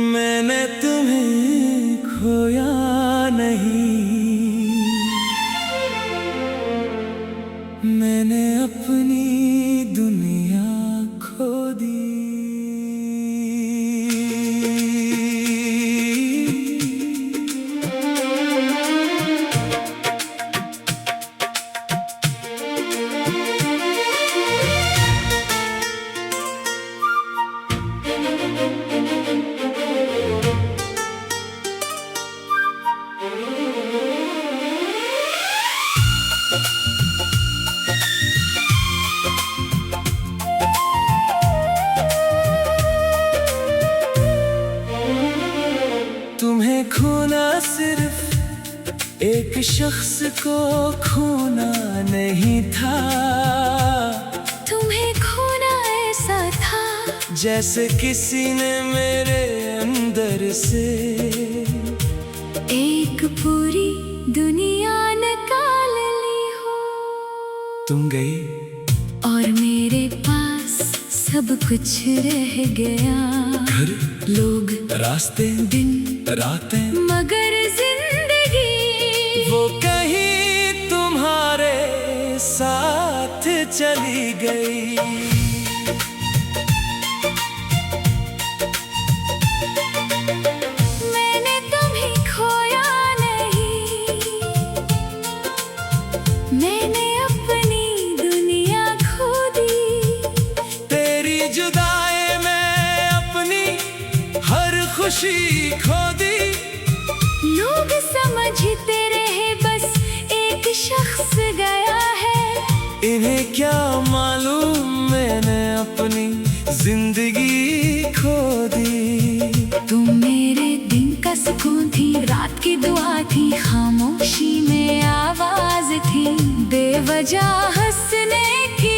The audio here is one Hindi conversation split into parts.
मैंने तुम्हें खोया नहीं, मैंने अपनी दुनिया खो दी। तुम्हें खोना सिर्फ एक शख्स को खोना नहीं था, तुम्हें खोना ऐसा था जैसे किसी ने मेरे अंदर से एक पूरी दुनिया निकाल ली हो। तुम गई और मेरे पास सब कुछ रह गया, घर, लोग, रास्ते, दिन, रातें, मगर जिंदगी वो कहीं तुम्हारे साथ चली गई। मैंने तुम्हें खोया नहीं, मैंने अपनी दुनिया खो दी। तेरी जुदाई में अपनी हर खुशी खो दी। लोग समझते रहे बस एक शख्स गया है, इन्हें क्या मालूम मैंने अपनी जिंदगी खो दी। तुम मेरे दिन का सुकून थी, रात की दुआ थी, खामोशी में आवाज थी, बेवजह हंसने की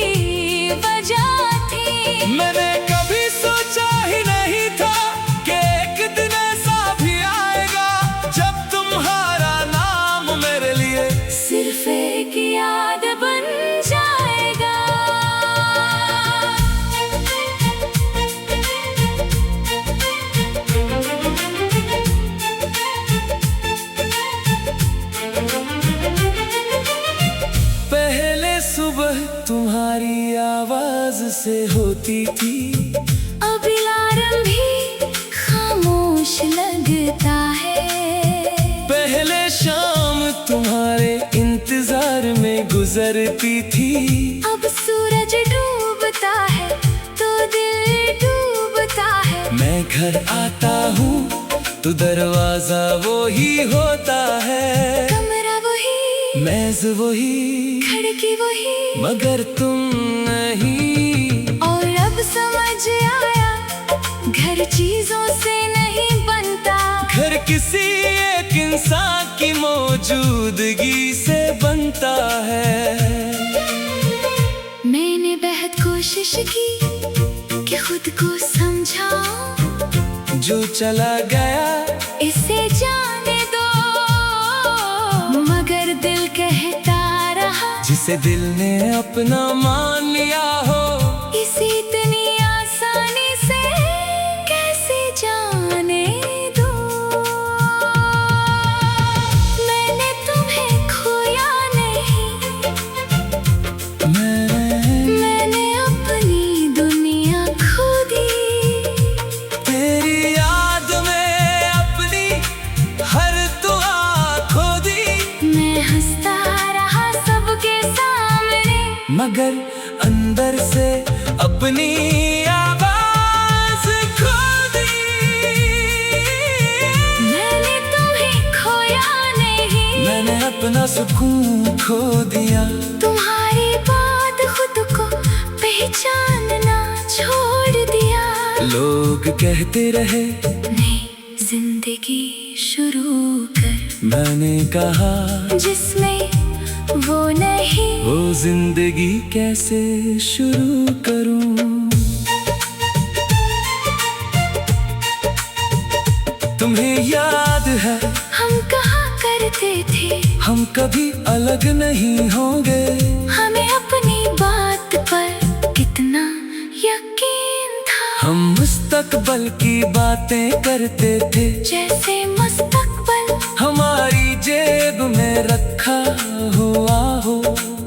वजह थी। मैंने कभी सोचा ही नहीं था कि एक दिन ऐसा भी आएगा जब तुम्हारा नाम मेरे लिए सिर्फ एक याद बन जाएगा। पहले सुबह तुम्हारी आवाज से होती थी, अब अलार्म भी खामोश लगता है। पहले शाम तुम्हारे इंतजार में गुजरती थी, अब सूरज डूबता है तो दिल डूबता है। मैं घर आता हूँ तो दरवाजा वो ही होता है, कमरा वही, मेज वही, खिड़की वही, मगर तुम नहीं। और अब समझ आया घर चीजों से नहीं बनता, घर किसी एक इंसान की मौजूदगी से बनता है। मैंने बेहद कोशिश की कि खुद को समझाऊं, जो चला गया इसे जाने दो, मगर दिल कहता रहा जिसे दिल ने अपना मान लिया हो, इसे इतनी आसानी से कैसे जाने दो। मैंने तुम्हें खोया नहीं, मैंने अपनी दुनिया खो दी। तेरी याद में अपनी हर दुआ खो दी। मैं हंसता रहा सबके सामने, मगर अंदर से अपनी आवाज खो दी। मैंने तुम्हें खोया नहीं, मैंने अपना सुकून खो दिया। तुम्हारी बात खुद को पहचानना छोड़ दिया। लोग कहते रहे नई जिंदगी शुरू कर, मैंने कहा जिसमें वो नहीं, वो जिंदगी कैसे शुरू करूं। तुम्हें याद है हम कहा करते थे हम कभी अलग नहीं होंगे। हमें अपनी बात पर कितना यकीन हम मुस्तकबल की बातें करते थे, जैसे मुस्तकबल हमारी जेब में रखा हुआ हो।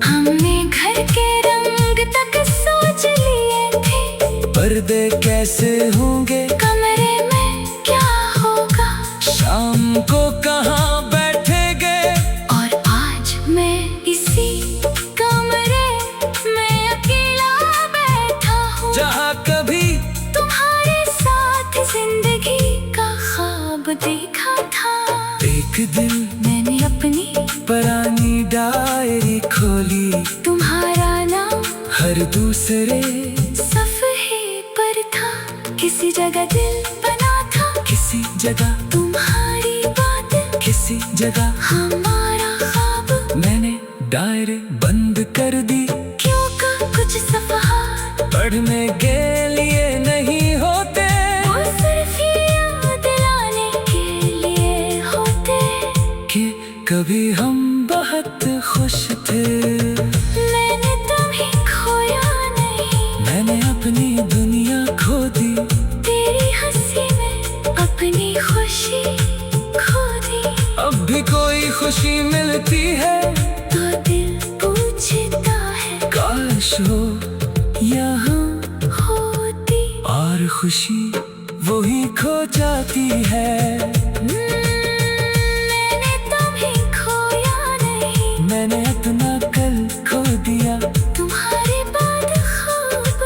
हमने घर के रंग तक सोच लिए थे, पर्दे कैसे होंगे, कमरे में क्या होगा, शाम को कहाँ बैठेंगे। और आज मैं इसी कमरे में अकेला बैठा हूँ, जहाँ कभी तुम्हारे साथ जिंदगी का ख्वाब देखा था। एक दिन मैंने अपनी पुरानी डायरी खोली, तुम्हारा नाम हर दूसरे सफ़े पर था। किसी जगह दिल बना था, किसी जगह तुम्हारी बात, किसी जगह हमारा ख्वाब। मैंने डायरी बंद कर दी, क्यों का कुछ सफ़हा पढ़ने के लिए नहीं होते, वो सिर्फ याद दिलाने के लिए होते कि कभी हम बहुत खुश थे। मैंने तुम्हें खोया नहीं, मैंने अपनी दुनिया खो दी, तेरी हंसी में अपनी खुशी खो दी। अब भी कोई खुशी मिलती है तो दिल पूछता है, काश हो यहाँ, होती। और खुशी वही खो जाती है। मैंने तुम्हें खोया नहीं, मैंने अपना कल खो दिया, तुम्हारे बाद ख्वाब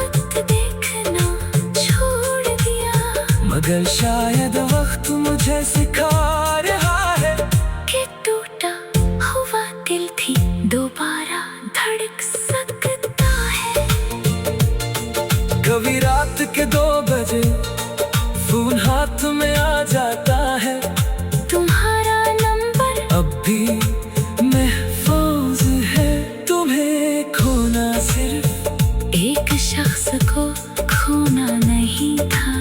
देखना छोड़ दिया। मगर शायद वक्त मुझे सिखा रहा है कि टूटा हुआ दिल भी दोबारा धड़क सकता है। कभी रात के 2 बजे फोन हाथ में आ जाता है, तुम्हारा नंबर अब भी महफूज है। तुम्हें खोना सिर्फ एक शख्स को खोना नहीं था,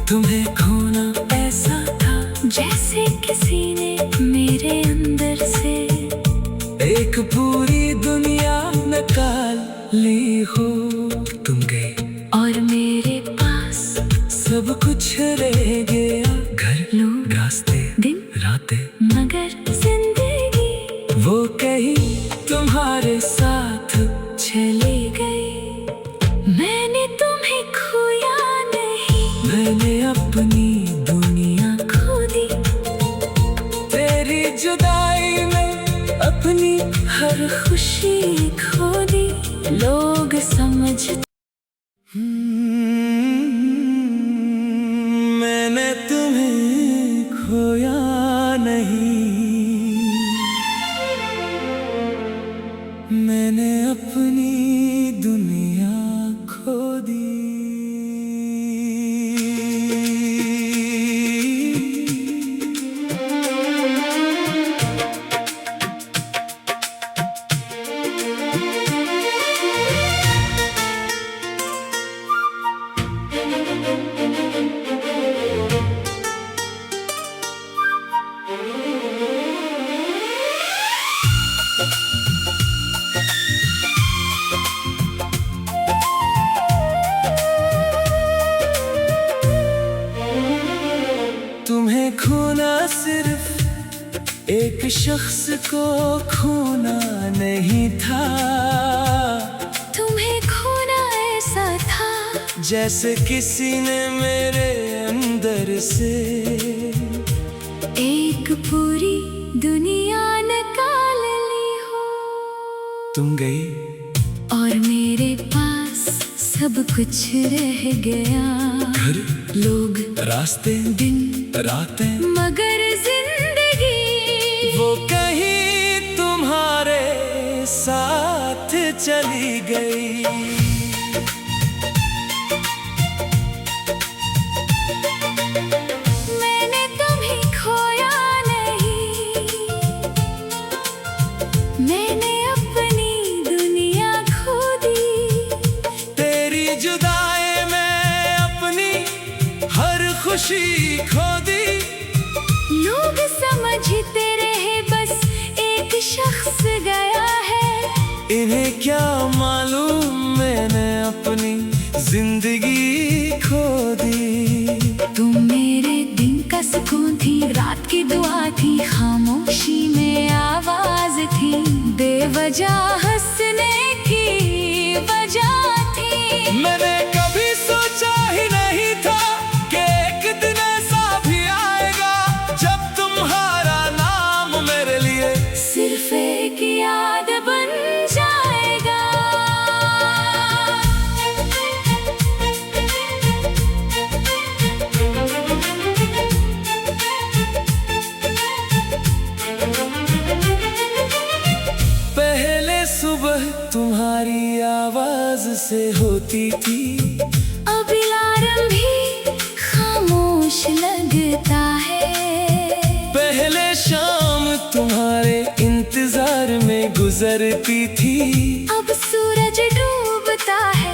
तुम्हें खोना ऐसा था जैसे किसी ने मेरे अंदर से एक पूरी दुनिया निकाल ली हो। तुम गए और मेरे पास सब कुछ रह गया, घर लोग रास्ते दिन रातें, मगर जिंदगी वो कहीं तुम्हारे साथ चली गई। मैंने तुम्हें खोया नहीं, मैंने अपनी दुनिया खो दी। तेरी जुदाई में अपनी हर खुशी खो दी। लोग समझते मैंने तुम्हें खोया नहीं, मैंने अपनी दुनिया खो दी। तुम्हें खोना सिर्फ एक शख्स को खोना नहीं था, तुम्हें खोना ऐसा था जैसे किसी ने मेरे अंदर से एक पूरी दुनिया निकाल ली हो। तुम गई और मेरे पास सब कुछ रह गया, घर लोग रास्ते दिन रातें, मगर जिंदगी वो कहीं तुम्हारे साथ चली गई। मैंने तुम्हें खोया नहीं, मैंने अपनी दुनिया खो दी। तेरी जुदाई में अपनी हर खुशी खो दी। लोग समझते रहे बस एक शख्स गया है, इन्हें क्या मालूम मैंने अपनी जिंदगी खो दी। तुम मेरे दिन का सुकून थी, रात की दुआ थी, खामोशी में आवाज थी, बेवजह हंसने की वजह थी। मैंने कभी सोचा ही नहीं था कि एक दिन ऐसा भी आएगा जब तुम्हारा नाम मेरे लिए सिर्फ एक याद बन जाएगा। पहले सुबह तुम्हारी आवाज से होती थी, अब अलार्म भी खामोश लगता है। पहले शाम तुम्हारे इंतजार में गुजरती थी, अब सूरज डूबता है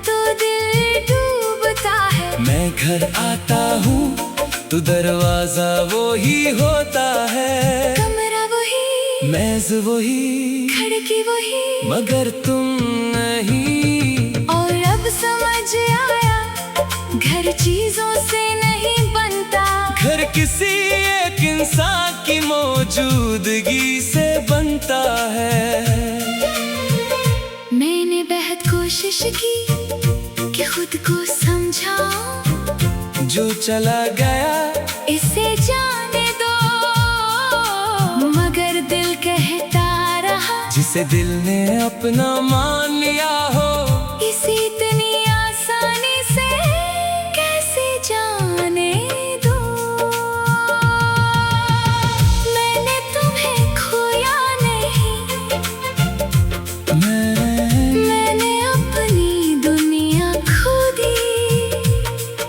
तो दिल डूबता है। मैं घर आता हूँ तो दरवाजा वो ही होता है, कमरा वही, मेज वही, खिड़की वही, मगर तुम नहीं। और अब समझ आया घर चीजों से नहीं बनता, घर किसी एक इंसान की मौजूदगी से बनता है। मैंने बेहद कोशिश की कि खुद को समझाऊं, जो चला गया इसे जाने दो, मगर दिल कहता रहा, जिसे दिल ने अपना मान लिया हो, इसे इतनी आसानी से कैसे जाने दो। मैंने तुम्हें खोया नहीं, मैंने अपनी दुनिया खो दी।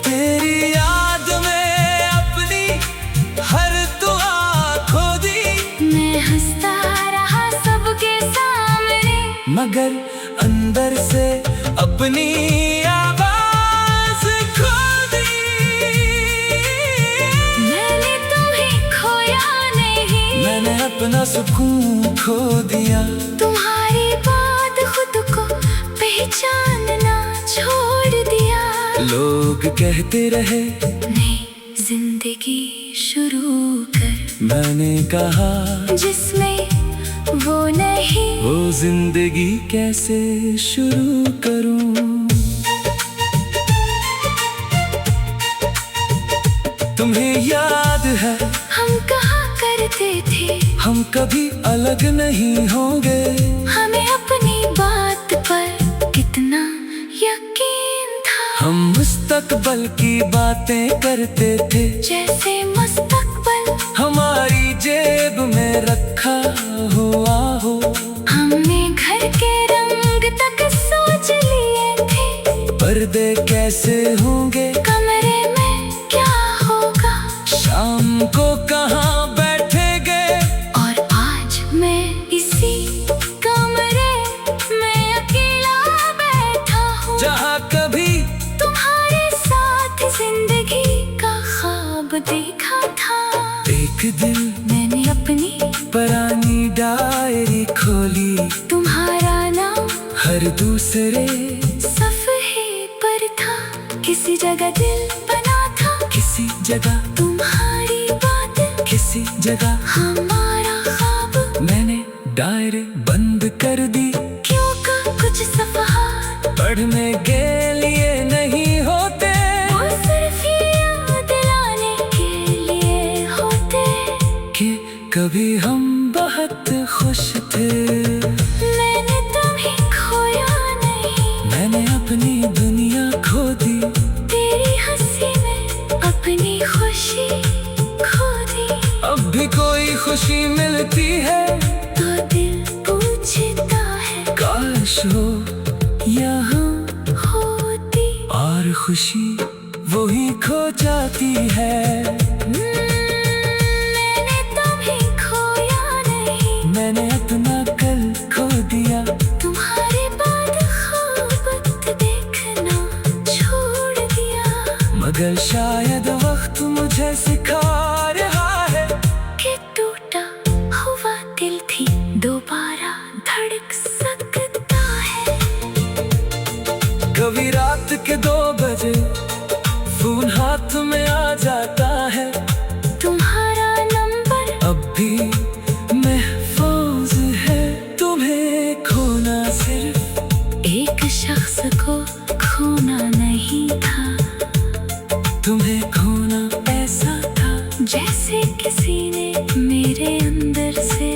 तेरी याद में अपनी हर दुआ खो दी, मैं हंसता रहा सबके सामने, मगर अंदर से अपनी आवाज खो दी। मैंने तुम्हें खोया नहीं, मैंने अपना सुकून खो दिया। तुम्हारी बात खुद को पहचानना छोड़ दिया। लोग कहते रहे नई जिंदगी शुरू कर, मैंने कहा जिसमें वो नहीं, वो जिंदगी कैसे शुरू करूं। तुम्हें याद है हम कहा करते थे, हम कभी अलग नहीं होंगे, हमें अपनी बात पर कितना यकीन था। हम मुस्तकबल की बातें करते थे, जैसे मुस्तकबल हमारी जेब में रखा हुआ हो। हमने घर के रंग तक सोच लिए थे, पर्दे कैसे होंगे, कमरे में क्या होगा, शाम को कहाँ बैठेंगे। और आज मैं इसी कमरे में अकेला बैठा हूँ, जहाँ कभी तुम्हारे साथ जिंदगी का ख्वाब देखा था। एक दिन मैंने अपनी पुरानी डायरी खोली, तुम्हारा नाम हर दूसरे सफ़े पर था, किसी जगह दिल बना था, किसी जगह तुम्हारी बात, किसी जगह हमारा ख्वाब। मैंने डायरी बंद कर दी, क्यों का कुछ सफ़हा पढ़ने के लिए नहीं होते, वो सिर्फ याद दिलाने के लिए होते, कि कभी हम बहुत खुश थे। मैंने तुम्हें खोया नहीं, मैंने अपनी दुनिया खो दी, तेरी हंसी में अपनी खुशी खो दी। अब भी कोई खुशी मिलती है तो दिल पूछता है, काश हो यहाँ, होती और खुशी वही खो जाती है। मैंने तुम्हें खोया नहीं, मैंने अपना कल खो दिया, तुम्हारे बाद ख्वाब देखना छोड़ दिया। मगर शायद वक्त मुझे सिखा रहा है कि टूटा हुआ दिल भी दोबारा धड़क सकता है। कभी रात के 2 बजे खोना नहीं था, तुम्हें खोना ऐसा था जैसे किसी ने मेरे अंदर से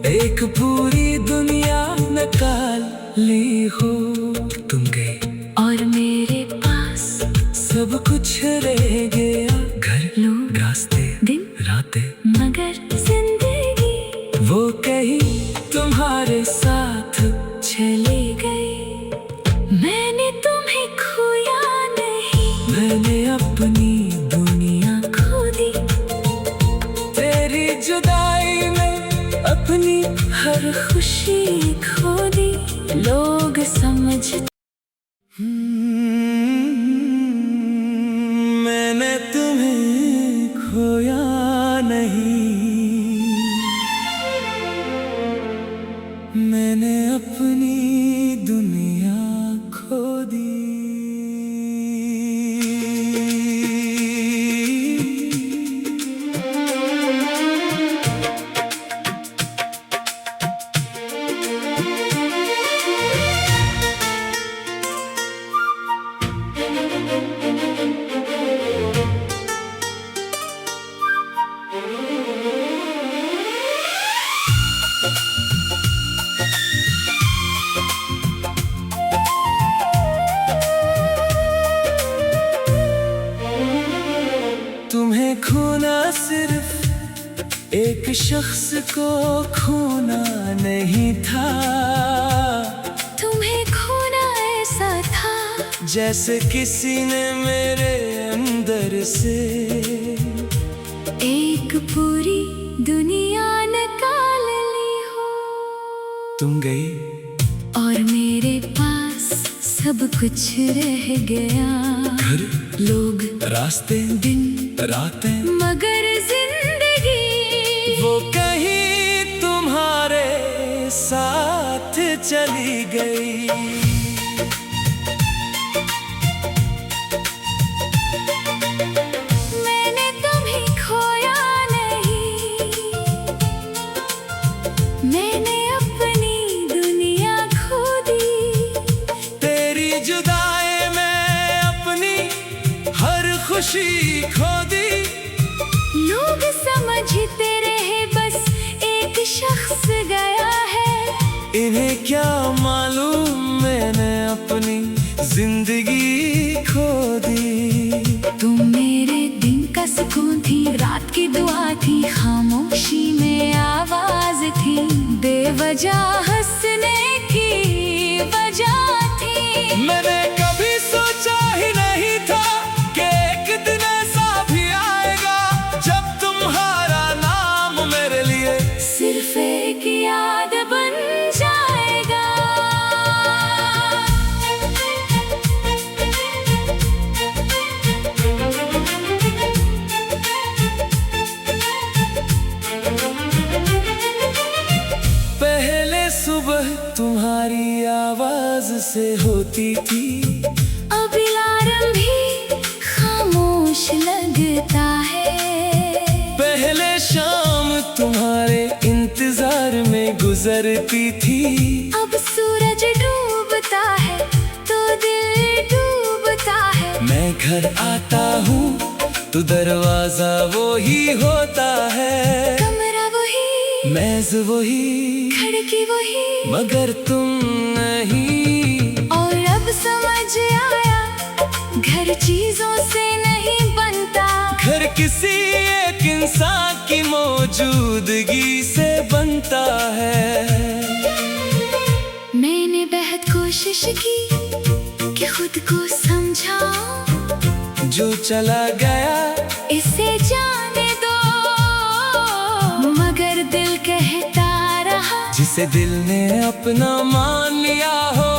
एक पूरी दुनिया निकाल ली हो। तुम गए और मेरे पास सब कुछ रह गया, घर, लोग, रास्ते, दिन, रातें, मगर जिंदगी वो कहीं तुम्हारे साथ चली गई। मैंने तुम्हें खोया नहीं, मैंने अपनी दुनिया खो दी। तेरी जुदाई में अपनी हर खुशी खो दी। लोग समझते मैंने तुम्हें खोया नहीं, मैंने अपनी दुनिया खो दी। तुम्हें खोना सिर्फ एक शख्स को खोना नहीं था, तुम्हें खोना ऐसा था जैसे किसी ने मेरे अंदर से एक पूरी दुनिया निकाल ली हो। तुम गई और मेरे पास सब कुछ रह गया, घर, लोग, रास्ते, दिन, रातें, मगर जिंदगी वो कहीं तुम्हारे साथ चली गई। मैंने तुम्हें खोया नहीं, मैंने अपनी दुनिया खो दी। तेरी जुदाई में अपनी हर खुशी खो दी। लोग समझते रहे बस एक शख्स गया है। इन्हें क्या मालूम मैंने अपनी जिंदगी खो दी। तुम मेरे दिन का सुकून थी, रात की दुआ थी, खामोशी में आवाज थी, बेवजह हंसने की वजह थी। मैंने कभी सोचा ही नहीं था कि एक दिन ऐसा भी आएगा जब तुम्हारा नाम मेरे लिए सिर्फ एक याद बन जाएगा। पहले सुबह तुम्हारी आवाज से होती थी, अब अलार्म भी खामोश लगता है। पहले शाम तुम्हारे इंतजार में गुजरती थी, अब सूरज डूबता है तो दिल डूबता है। मैं घर आता हूँ तो दरवाजा वो ही होता है, कमरा वही, मेज वही, खिड़की वही, मगर तुम नहीं। और अब समझ आया घर चीजों से नहीं बनता, घर किसी एक इंसान की मौजूदगी से बनता है। मैंने बेहद कोशिश की कि खुद को समझाऊं, जो चला गया इसे जाने दो, मगर दिल कहता रहा जिसे दिल ने अपना मान लिया हो,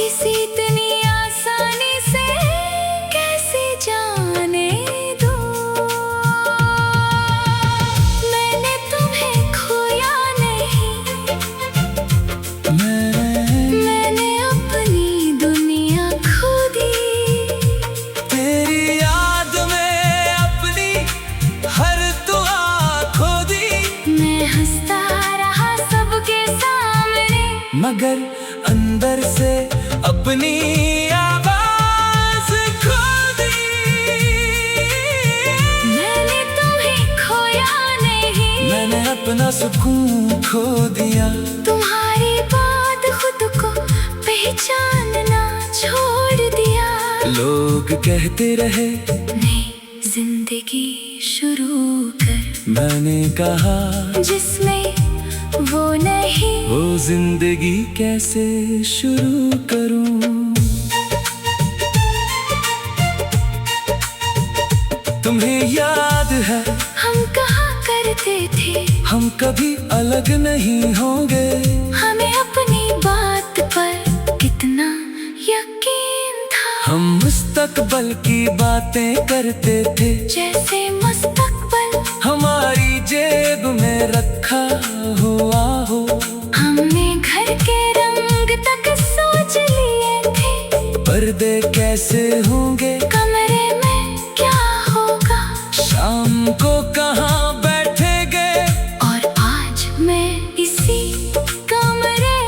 इसे इतनी आसानी से कैसे जाने दो। मैंने तुम्हें खोया नहीं, मैंने अपनी दुनिया खो दी। तेरी याद में अपनी हर दुआ खो दी। मैं हंसता रहा सबके सामने, मगर अंदर से अपनी आवाज अपना सुकून खो दिया। तुम्हारी बात खुद को पहचानना छोड़ दिया। लोग कहते रहे नई जिंदगी शुरू कर। मैंने कहा जिसमें वो नहीं, वो जिंदगी कैसे शुरू करूं। तुम्हें याद है हम कहा करते थे हम कभी अलग नहीं होंगे। हमें अपनी बात पर कितना यकीन था। हम मुस्तकबल की बातें करते थे जैसे मुस्तकबल हमारी जेब में रखा हुआ हो। हमने घर के रंग तक सोच लिए थे। पर्दे कैसे होंगे, कमरे में क्या होगा, शाम को कहाँ बैठेंगे। और आज मैं इसी कमरे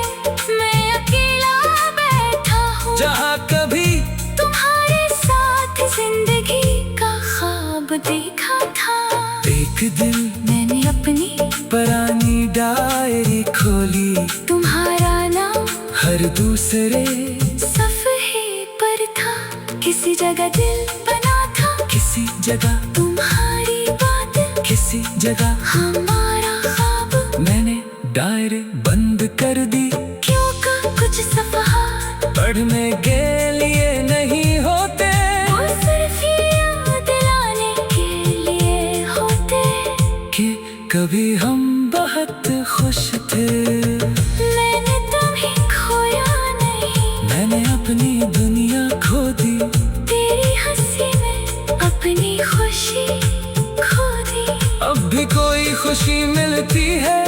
में अकेला बैठा हूँ, जहाँ कभी तुम्हारे साथ जिंदगी का ख्वाब देखा था। एक दिन मैंने अपनी पुरानी डायरी खोली, तुम्हारा नाम हर दूसरे सफ़े पर था। किसी जगह दिल बना था, किसी जगह तुम्हारी बात, किसी जगह हमारा ख्वाब। मैंने डायरी बंद कर दी, क्यों का कुछ सफ़हा पढ़ने के लिए नहीं होते, वो सिर्फ याद दिलाने के लिए होते कि कभी हम बहुत खुश थे। मैंने तुम्हें खोया नहीं, मैंने अपनी दुनिया खो दी, तेरी हंसी में अपनी खुशी खो दी। अब भी कोई खुशी मिलती है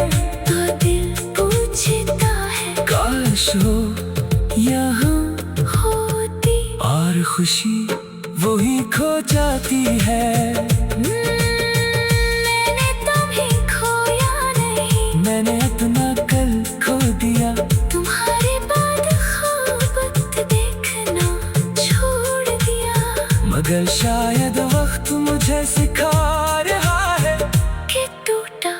तो दिल पूछता है काश हो यहाँ, होती। और खुशी वही खो जाती है। मैंने तुम्हें खोया नहीं, मैंने अपना कल खो दिया, तुम्हारे बाद ख्वाब देखना छोड़ दिया। मगर शायद वक्त मुझे सिखा रहा है कि टूटा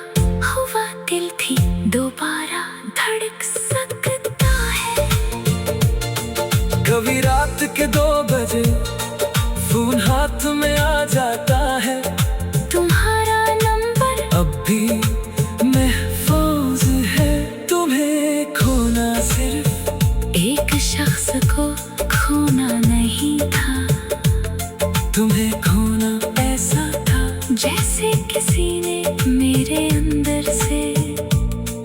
हुआ दिल भी दोबारा धड़क सकता है। कभी रात के 2 बजे फोन हाथ में आ जाता है, तुम्हारा नंबर अब भी महफूज है। तुम्हें खोना सिर्फ एक शख्स को खोना नहीं था, तुम्हें खोना ऐसा था जैसे किसी ने मेरे अंदर से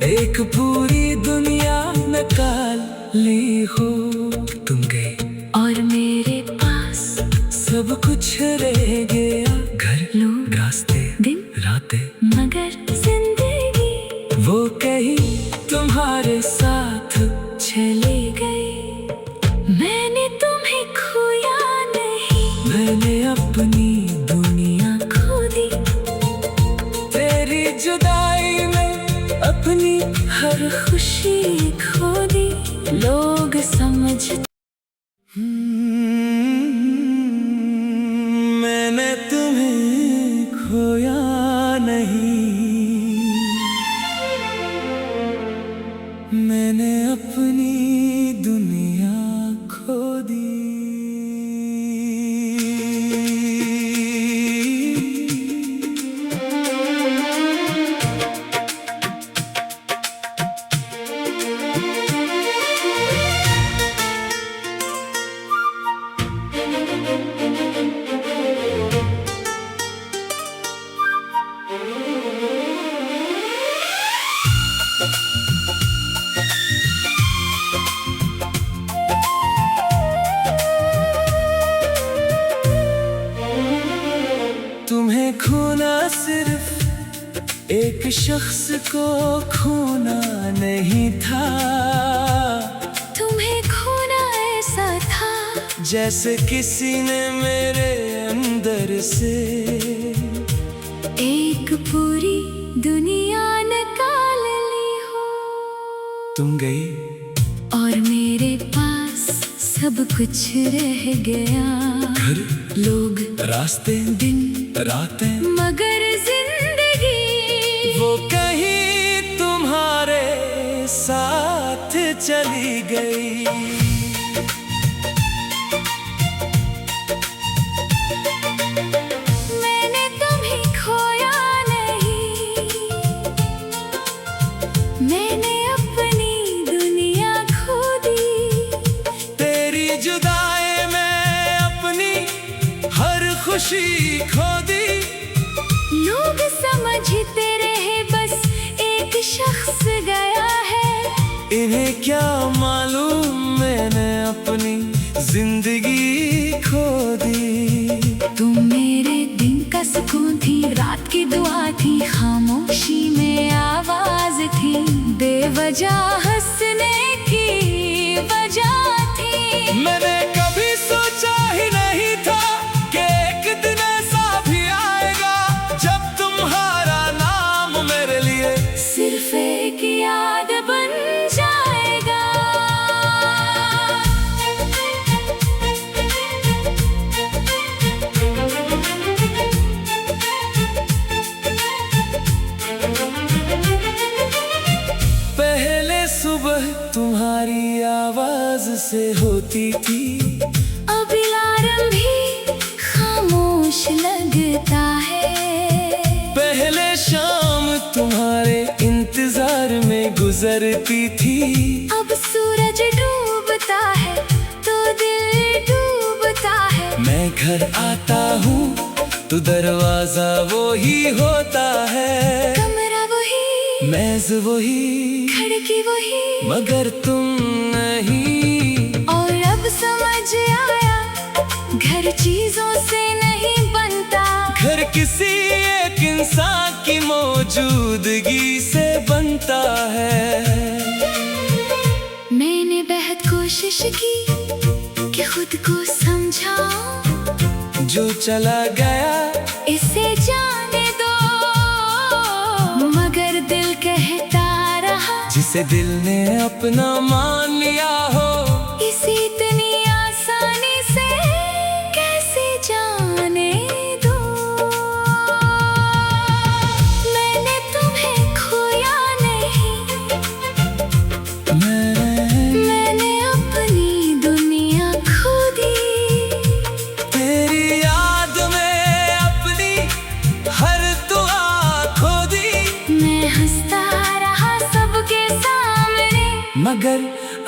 एक पूरी दुनिया निकाल ली हो। तुम गई और मेरे पास सब कुछ रह गया, घर लोग रास्ते दिन रातें, मगर जिंदगी वो कहीं तुम्हारे साथ चली गई। मैंने तुम्हें खोया नहीं, मैंने अपनी दुनिया खो दी। तेरी जुदाई में अपनी हर खुशी खो दी। लोग समझ मैंने तुम्हें खोया नहीं, मैंने अपनी दुनिया खो दी। तुम्हें खोना सिर्फ एक शख्स को खोना नहीं था, तुम्हें खोना ऐसा था जैसे किसी ने मेरे अंदर से एक पूरी दुनिया निकाल ली हो। तुम गई और मेरे पास सब कुछ रह गया, घर लोग रास्ते दिन रातें, मगर जिंदगी वो कहीं साथ चली गई। मैंने तुम्हें खोया नहीं, मैंने अपनी दुनिया खो दी। तेरी जुदाई में अपनी हर खुशी खो दी। लोग समझते रहे बस एक शख्स गया है। इन्हें क्या मालूम मैंने अपनी जिंदगी खो दी। तुम मेरे दिन का सुकून थी, रात की दुआ थी, खामोशी में आवाज थी, बेवजह हंसने की वजह थी। मैंने कभी सोचा ही नहीं था कि एक दिन ऐसा भी आएगा जब तुम्हारा नाम मेरे लिए सिर्फ एक याद बन जाएगा। पहले सुबह तुम्हारी आवाज से होती थी, अब अलार्म भी खामोश लगता है। पहले शाम तुम्हारे इंतजार में गुजरती थी। अब सूरज डूबता है तो दिल डूबता है। मैं घर आता हूँ तो दरवाजा वो ही होता है, कमरा वही, मेज वही, खिड़की वही, मगर तुम नहीं। और अब समझ आया घर चीजों से नहीं बनता, घर किसी एक इंसान की मौजूदगी से बनता है। मैंने बेहद कोशिश की कि खुद को समझाऊं, जो चला गया इसे जाने दो, मगर दिल कहता रहा जिसे दिल ने अपना मान लिया हो, इसे इतनी आसानी से कैसे जाने दो। मैंने तुम्हें खोया नहीं, मैंने अपनी दुनिया खो दी। तेरी याद में अपनी हर दुआ खो दी। मैं हंसता रहा सबके सामने, मगर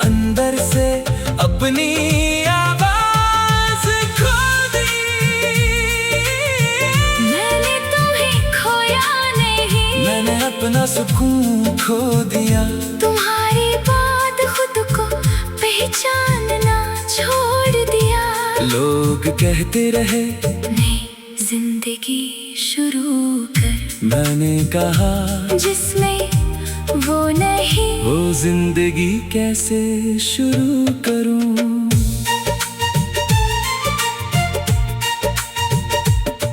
अंदर से अपनी आवाज खो दी। मैंने तुम्हें खोया नहीं, मैंने अपना सुकून खो दिया। तुम्हारी बात खुद को पहचानना छोड़ दिया। लोग कहते रहे नई जिंदगी शुरू कर, मैंने कहा जिसमें वो नहीं। वो जिंदगी कैसे शुरू करूं।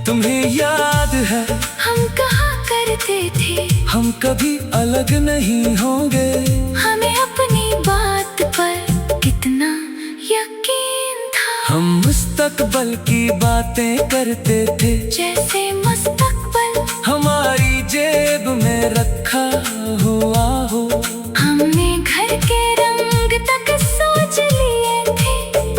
तुम्हें याद है हम कहा करते थे हम कभी अलग नहीं होंगे। हमें अपनी बात पर कितना यकीन था। हम मुस्तकबल की बातें करते थे, जैसे मुस्तकबल हमारी जेब में रखा हुआ हो। हमने घर के रंग तक सोच लिए थे,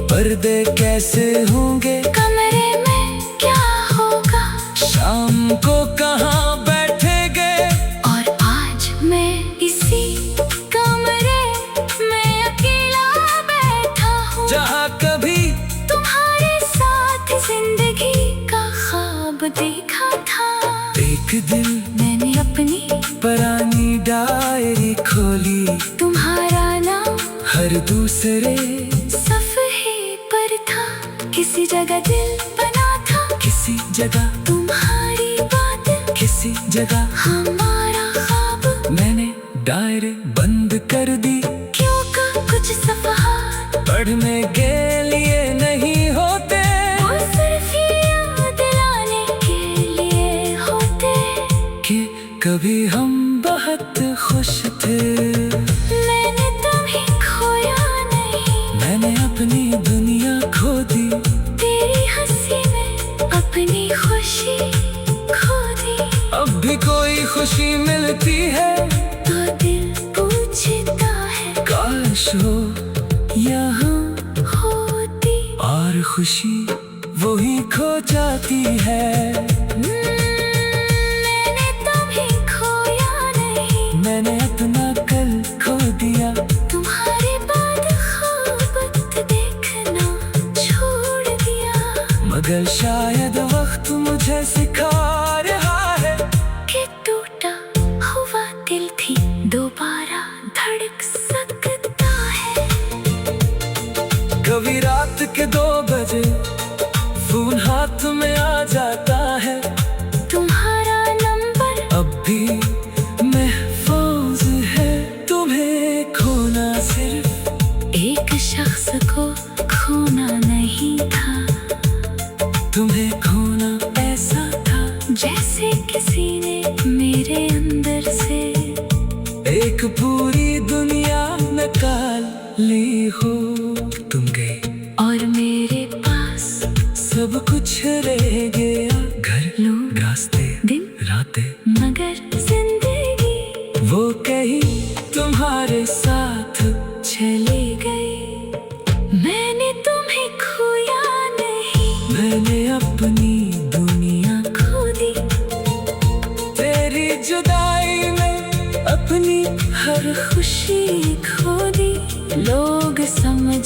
पर्दे कैसे होंगे, कमरे में क्या होगा, शाम को कहाँ बैठेंगे। और आज मैं इसी कमरे में अकेला बैठा हूँ, जहाँ कभी तुम्हारे साथ जिंदगी का ख्वाब देखा था। एक दिन मैंने अपनी पुरानी डायरी खोली, तुम्हारा नाम हर दूसरे सफ़े पर था। किसी जगह दिल बना था, किसी जगह तुम्हारी बात, किसी जगह हमारा ख्वाब। मैंने डायरी बंद कर दी, क्यों का कुछ सफ़हा पढ़ने के लिए नहीं होते, वो सिर्फ याद दिलाने के लिए होते कि कभी हम बहुत खुश थे। मैंने तुम्हें खोया नहीं, मैंने अपनी दुनिया खो दी। तेरी हंसी में अपनी खुशी खो दी। अब भी कोई खुशी मिलती है तो दिल पूछता काश हो यहाँ होती और खुशी वही खो जाती है। मैंने तुम्हें खोया नहीं, मैंने अपना कल खो दिया। तुम्हारे बाद ख्वाब देखना छोड़ दिया। मगर शायद वक्त मुझे सिखा रहा है कि टूटा हुआ दिल भी दोबारा धड़क सकता है। कभी रात के 2 बजे फोन हाथ में आ जाता है। तुम्हारा नंबर अब भी महफूज है। तुम्हें खोना सिर्फ एक शख्स को खोना नहीं था, तुम्हें खोना ऐसा था जैसे किसी ने मेरे अंदर से एक पूरी दुनिया निकाल ली हो। तुम गई और मेरे पास सब कुछ रह गया, घर लोग रास्ते दिन रातें। मगर जिंदगी वो कहीं तुम्हारे साथ चली गई। मैंने तुम्हें खोया नहीं, मैंने अपनी दुनिया खो दी। तेरी जुदाई में अपनी हर खुशी खो दी। लोग समझ